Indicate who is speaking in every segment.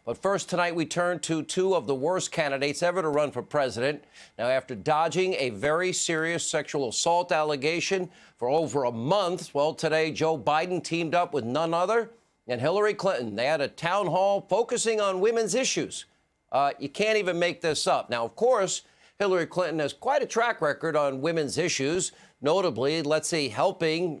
Speaker 1: But first tonight, we turn to two of the worst candidates ever to run for president. Now, after dodging a very serious sexual assault allegation for over a month, well, today Joe Biden teamed up with none other than Hillary Clinton. They had a town hall focusing on women's issues. You can't even make this up. Now, of course, Hillary Clinton has quite a track record on women's issues, notably, let's see,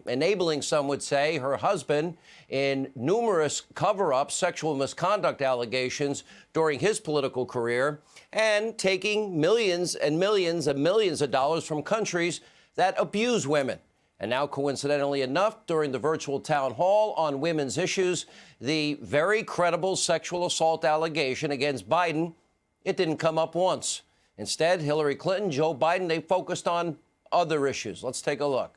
Speaker 1: enabling, some would say, her husband in numerous cover-ups, sexual misconduct allegations during his political career, and taking millions and millions and millions of dollars from countries that abuse women. And now, coincidentally enough, during the virtual town hall on women's issues, the very credible sexual assault allegation against Biden, it didn't come up once. Instead, Hillary Clinton, Joe Biden, they focused on other issues. Let's take a look.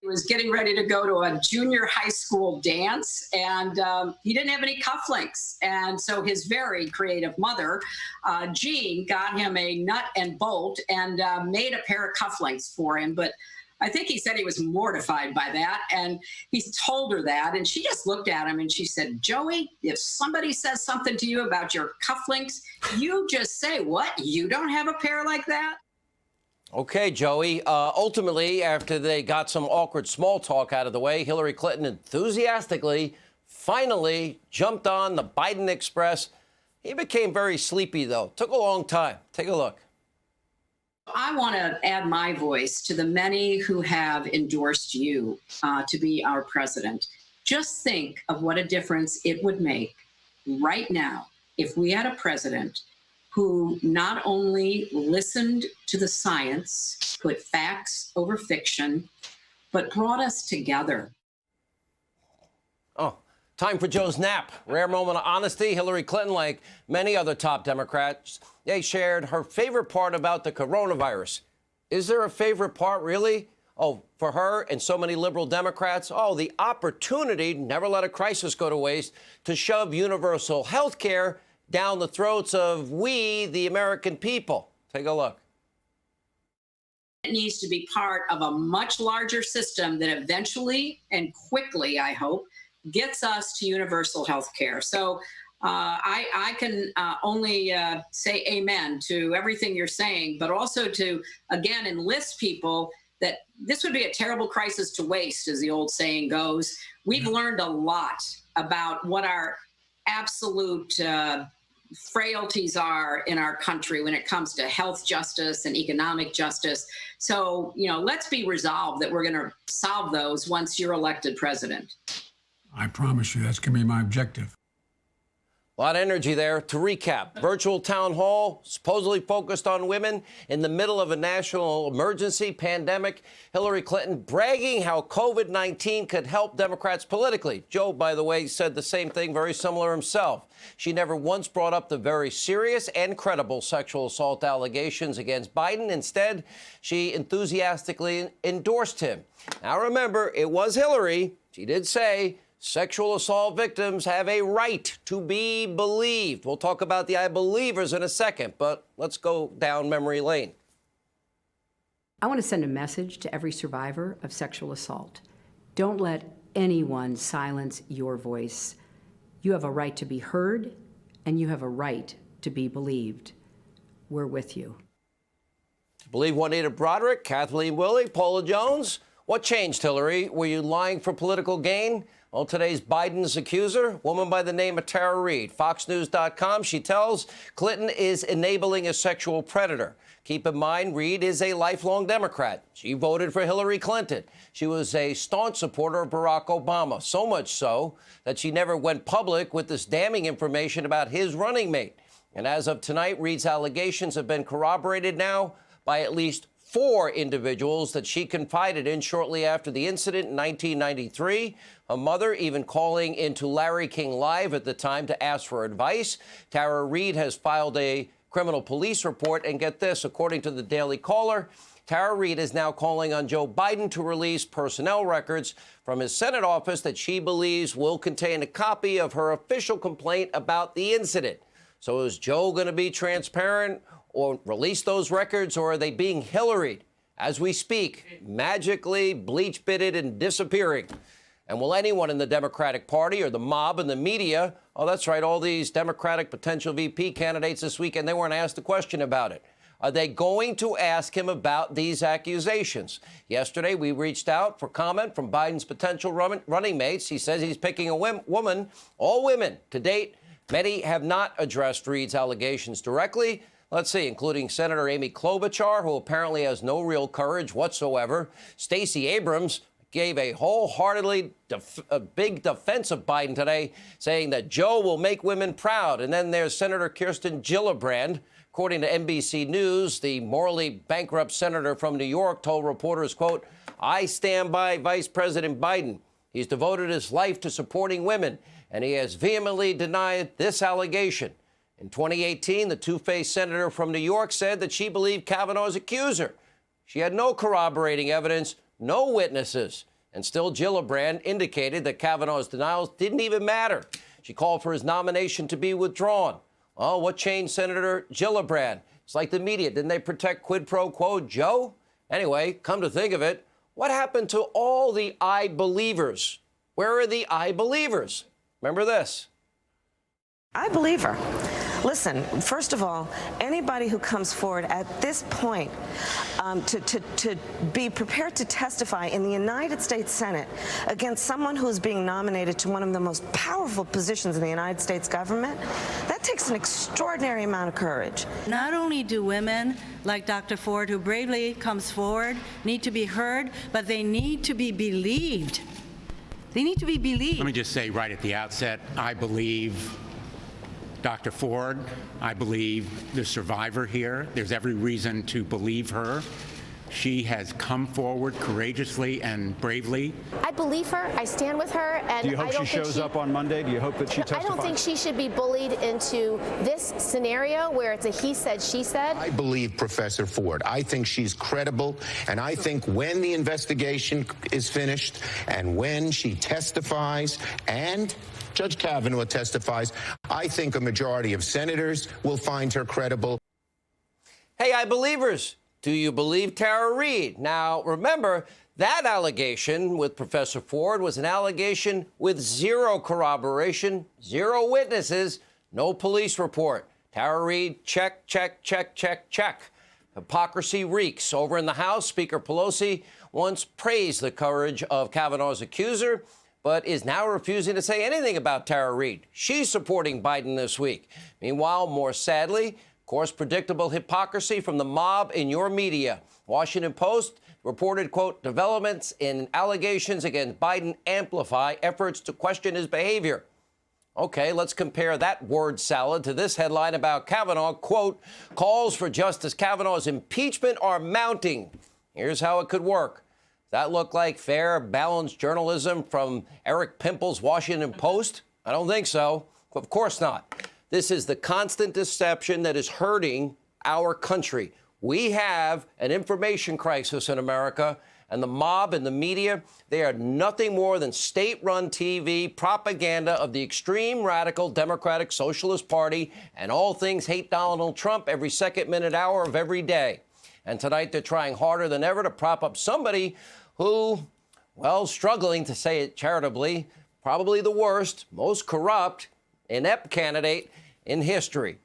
Speaker 2: He was getting ready to go to a junior high school dance, and he didn't have any cufflinks. And so his very creative mother, Jean, got him a nut and bolt and made a pair of cufflinks for him. But I think he said he was mortified by that, and he told her that, and she just looked at him and she said, "Joey, if somebody says something to you about your cufflinks, you just say, 'What? You don't have a pair like that?'"
Speaker 1: Okay, Joey. Ultimately, after they got some awkward small talk out of the way, Hillary Clinton enthusiastically, finally jumped on the Biden Express. He became very sleepy, though. Took a long time. Take a look.
Speaker 2: I want to add my voice to the many who have endorsed you to be our president. Just think of what a difference it would make right now if we had a president who not only listened to the science, put facts over fiction, but brought us together.
Speaker 1: Oh, time for Joe's nap. Rare moment of honesty. Hillary Clinton, like many other top Democrats, they shared her favorite part about the coronavirus. Is there a favorite part, really? Oh, for her and so many liberal Democrats, the opportunity, never let a crisis go to waste, to shove universal health care down the throats of we, the American people. Take a look.
Speaker 2: It needs to be part of a much larger system that eventually and quickly, I hope, gets us to universal health care. So I can only say amen to everything you're saying, but also to, again, enlist people that this would be a terrible crisis to waste, as the old saying goes. We've learned a lot about what our absolute frailties are in our country when it comes to health justice and economic justice. So, let's be resolved that we're going to solve those once you're elected president.
Speaker 3: I promise you that's going to be my objective.
Speaker 1: A lot of energy there. To recap, virtual town hall supposedly focused on women in the middle of a national emergency pandemic. Hillary Clinton bragging how COVID-19 could help Democrats politically. Joe, by the way, said the same thing, very similar himself. She never once brought up the very serious and credible sexual assault allegations against Biden. Instead, she enthusiastically endorsed him. Now, remember, it was Hillary. She did say sexual assault victims have a right to be believed. We'll talk about the I believers in a second, but let's go down memory lane.
Speaker 4: I want to send a message to every survivor of sexual assault. Don't let anyone silence your voice. You have a right to be heard, and you have a right to be believed. We're with you.
Speaker 1: Believe Juanita Broderick, Kathleen Willey, Paula Jones. What changed, Hillary? Were you lying for political gain? Well, today's Biden's accuser, woman by the name of Tara Reid, FoxNews.com, she tells Clinton is enabling a sexual predator. Keep in mind, Reid is a lifelong Democrat. She voted for Hillary Clinton. She was a staunch supporter of Barack Obama, so much so that she never went public with this damning information about his running mate. And as of tonight, Reid's allegations have been corroborated now by at least 4 individuals that she confided in shortly after the incident in 1993. Her mother even calling into Larry King Live at the time to ask for advice. Tara Reid has filed a criminal police report. And get this, according to the Daily Caller, Tara Reid is now calling on Joe Biden to release personnel records from his Senate office that she believes will contain a copy of her official complaint about the incident. So is Joe going to be transparent or release those records, or are they being Hillaried as we speak, magically bleach-bitted and disappearing? And will anyone in the Democratic Party or the mob and the media, oh, that's right, all these Democratic potential VP candidates this weekend, they weren't asked a question about it. Are they going to ask him about these accusations? Yesterday, we reached out for comment from Biden's potential running mates. He says he's picking a woman, all women. To date, many have not addressed Reid's allegations directly. Let's see, including Senator Amy Klobuchar, who apparently has no real courage whatsoever. Stacey Abrams gave a wholeheartedly big defense of Biden today, saying that Joe will make women proud. And then there's Senator Kirsten Gillibrand. According to NBC News, the morally bankrupt senator from New York told reporters, quote, "I stand by Vice President Biden. He's devoted his life to supporting women, and he has vehemently denied this allegation." In 2018, the two-faced senator from New York said that she believed Kavanaugh's accuser. She had no corroborating evidence, no witnesses. And still, Gillibrand indicated that Kavanaugh's denials didn't even matter. She called for his nomination to be withdrawn. Oh, what changed Senator Gillibrand? It's like the media. Didn't they protect quid pro quo Joe? Anyway, come to think of it, what happened to all the I believers? Where are the I believers? Remember this.
Speaker 5: I believe her. Listen, first of all, anybody who comes forward at this point to be prepared to testify in the United States Senate against someone who is being nominated to one of the most powerful positions in the United States government, that takes an extraordinary amount of courage.
Speaker 6: Not only do women like Dr. Ford, who bravely comes forward, need to be heard, but they need to be believed. They need to be believed.
Speaker 7: Let me just say right at the outset, I believe Dr. Ford. I believe the survivor here. There's every reason to believe her. She has come forward courageously and bravely.
Speaker 8: I believe her. I stand with her. And
Speaker 9: do you hope she shows up on Monday? Do you hope that she testifies?
Speaker 8: I don't think she should be bullied into this scenario where it's a he said, she said.
Speaker 10: I believe Professor Ford. I think she's credible. And I think when the investigation is finished and when she testifies and Judge Kavanaugh testifies, I think a majority of senators will find her credible.
Speaker 1: Hey, I believers. Do you believe Tara Reid? Now, remember, that allegation with Professor Ford was an allegation with zero corroboration, zero witnesses, no police report. Tara Reid, check, check, check, check, check. Hypocrisy reeks. Over in the House, Speaker Pelosi once praised the courage of Kavanaugh's accuser, but is now refusing to say anything about Tara Reid. She's supporting Biden this week. Meanwhile, more sadly, of course, predictable hypocrisy from the mob in your media. Washington Post reported, quote, developments in allegations against Biden amplify efforts to question his behavior. Okay, let's compare that word salad to this headline about Kavanaugh, quote, calls for Justice Kavanaugh's impeachment are mounting. Here's how it could work. That look like fair, balanced journalism from Eric Pimple's Washington Post? I don't think so. Of course not. This is the constant deception that is hurting our country. We have an information crisis in America, and the mob and the media, they are nothing more than state-run TV propaganda of the extreme radical Democratic Socialist Party and all things hate Donald Trump every second, minute, hour of every day. And tonight they're trying harder than ever to prop up somebody who, well, struggling to say it charitably, probably the worst, most corrupt, inept candidate in history.